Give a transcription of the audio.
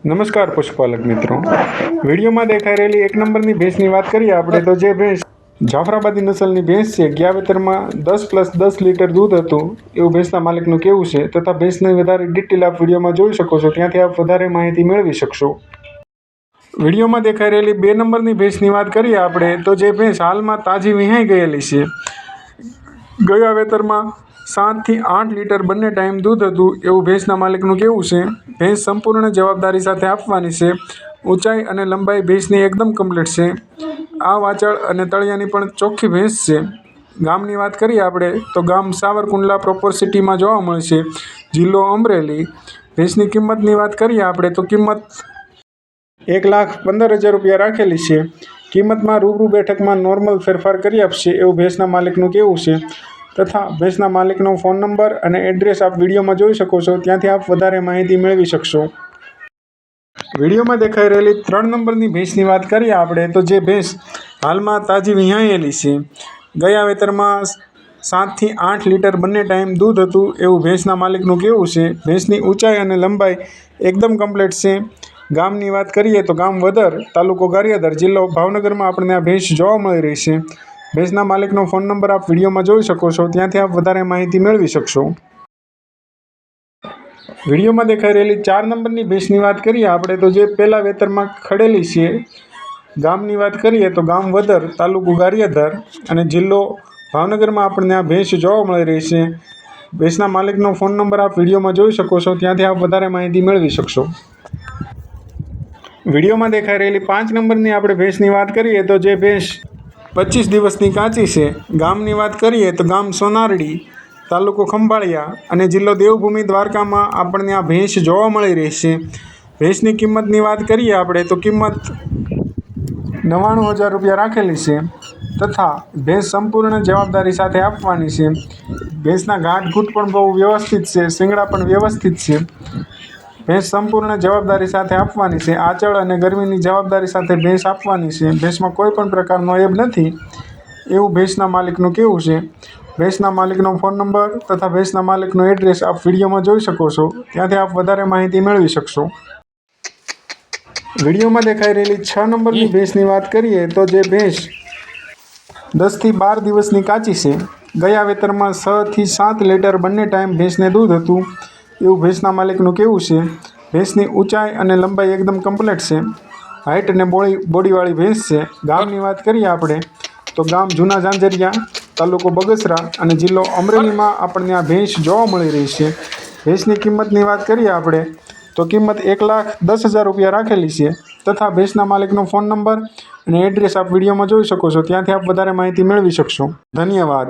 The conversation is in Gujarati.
નમસ્કાર પશુપાલક મિત્રો, વિડીયોમાં દેખાઈ રહેલી એક નંબરની ભેંસની વાત કરીએ આપણે તો જે ભેંસ જાફરાબાદી નસલની ભેંસ છે, ગયા વેતરમાં 10+10 લીટર દૂધ હતું એવું ભેંસના માલિકનું કહેવું છે તથા ભેંસની વધારે ડિટેલ આપ વિડીયોમાં જોઈ શકો છો, ત્યાંથી આપ વધારે માહિતી મેળવી શકશો। વિડીયોમાં દેખાઈ રહેલી 2 નંબરની ભેંસની વાત કરીએ આપણે તો જે ભેંસ હાલમાં તાજી વિહાઈ ગયેલી છે, ગયા વેતરમાં 7 થી 8 લીટર બંને ટાઈમ દૂધ હતું એવું ભેંસના માલિકનું કહેવું છે। ભેંસ સંપૂર્ણ જવાબદારી સાથે આપવાની છે। ઊંચાઈ અને લંબાઈ ભેંસની એકદમ કમ્પ્લીટ છે। આ વાચળ અને તળિયાની પણ ચોખ્ખી ભેંસ છે। ગામની વાત કરીએ આપણે તો ગામ સાવરકુંડલા પ્રોપર સિટીમાં જોવા મળશે, જિલ્લો અમરેલી। ભેંસની કિંમતની વાત કરીએ આપણે તો કિંમત 1,15,000 રૂપિયા રાખેલી છે। કિંમતમાં રૂબરૂ બેઠકમાં નોર્મલ ફેરફાર કરી આપશે એવું ભેંસના માલિકનું કહેવું છે તથા ભેંસના માલિકનો ફોન નંબર અને એડ્રેસ આપ વિડીયોમાં જોઈ શકો છો, ત્યાંથી આપ વધારે માહિતી મેળવી શકશો। વિડીયોમાં દેખાઈ રહેલી 3 નંબરની ભેંસની વાત કરીએ આપણે તો જે ભેંસ હાલમાં તાજી વિહાયેલી છે, ગયા વેતરમાં 7 થી 8 લીટર બંને ટાઈમ દૂધ હતું એવું ભેંસના માલિકનું કહેવું છે। ભેંસની ઊંચાઈ અને લંબાઈ એકદમ કમ્પ્લીટ છે। ગામની વાત કરીએ તો ગામ વદર, તાલુકો ગારિયાધાર, જિલ્લો ભાવનગરમાં આપણને આ ભેંસ જોવા મળી રહી છે। ભેંસના માલિકનો ફોન નંબર આપ વિડીયોમાં જોઈ શકો છો, ત્યાંથી આપ વધારે માહિતી મેળવી શકશો। વિડીયોમાં દેખાઈ રહેલી 4 નંબરની ભેંસની વાત કરીએ આપણે તો જે પહેલા વેતરમાં ખડેલી છે, ગામની વાત કરીએ તો ગામ વદર, તાલુકો ગારિયાધાર અને જિલ્લો ભાવનગરમાં આપણને આ ભેંસ જોવા મળી રહી છે। ભેંસના માલિકનો ફોન નંબર આપ વિડીયોમાં જોઈ શકો છો, ત્યાંથી આપ વધારે માહિતી મેળવી શકશો। વિડીયોમાં દેખાઈ રહેલી 5 નંબરની આપણે ભેંસની વાત કરીએ તો જે ભેંસ 25 દિવસની કાચી છે, ગામની વાત કરીએ તો ગામ સોનારડી, તાલુકો ખંભાળિયા અને જિલ્લો દેવભૂમિ દ્વારકામાં આપણને આ ભેંસ જોવા મળી રહી છે। ભેંસની કિંમતની વાત કરીએ આપણે તો કિંમત 99,000 રૂપિયા રાખેલી છે તથા ભેંસ સંપૂર્ણ જવાબદારી સાથે આપવાની છે। ભેંસના ઘાટઘૂટ પણ બહુ વ્યવસ્થિત છે, શિંગડા પણ વ્યવસ્થિત છે। ભેંસ સંપૂર્ણ જવાબદારી સાથે આપવાની છે। આંચળ અને ગરમીની જવાબદારી સાથે ભેંસ આપવાની છે। ભેંસમાં કોઈ પણ પ્રકારનો એબ નથી એવું ભેંસના માલિકનું કહેવું છે। ભેંસના માલિકનો ફોન નંબર તથા ભેંસના માલિકનો એડ્રેસ આપ વિડીયોમાં જોઈ શકો છો, ત્યાંથી આપ વધારે માહિતી મેળવી શકશો। વિડીયોમાં દેખાઈ રહેલી 6 નંબરની ભેંસની વાત કરીએ તો જે ભેંસ 10 થી 12 દિવસની કાચી છે, ગયા વેતરમાં 6 થી 7 લીટર બંને ટાઈમ ભેંસને દૂધ હતું એવું ભેંસના માલિકનું કહેવું છે। ભેંસની ઊંચાઈ અને લંબાઈ એકદમ કમ્પ્લીટ છે। હાઇટ અને બોડીવાળી ભેંસ છે। ગામની વાત કરીએ આપણે તો ગામ જૂના ઝાંઝરિયા, તાલુકો બગસરા અને જિલ્લો અમરેલીમાં આપણને આ ભેંસ જોવા મળી રહી છે। ભેંસની કિંમતની વાત કરીએ આપણે તો કિંમત 1,10,000 રૂપિયા રાખેલી છે તથા ભેંસના માલિકનો ફોન નંબર અને એડ્રેસ આપ વિડીયોમાં જોઈ શકો છો, ત્યાંથી આપ વધારે માહિતી મેળવી શકશો। ધન્યવાદ।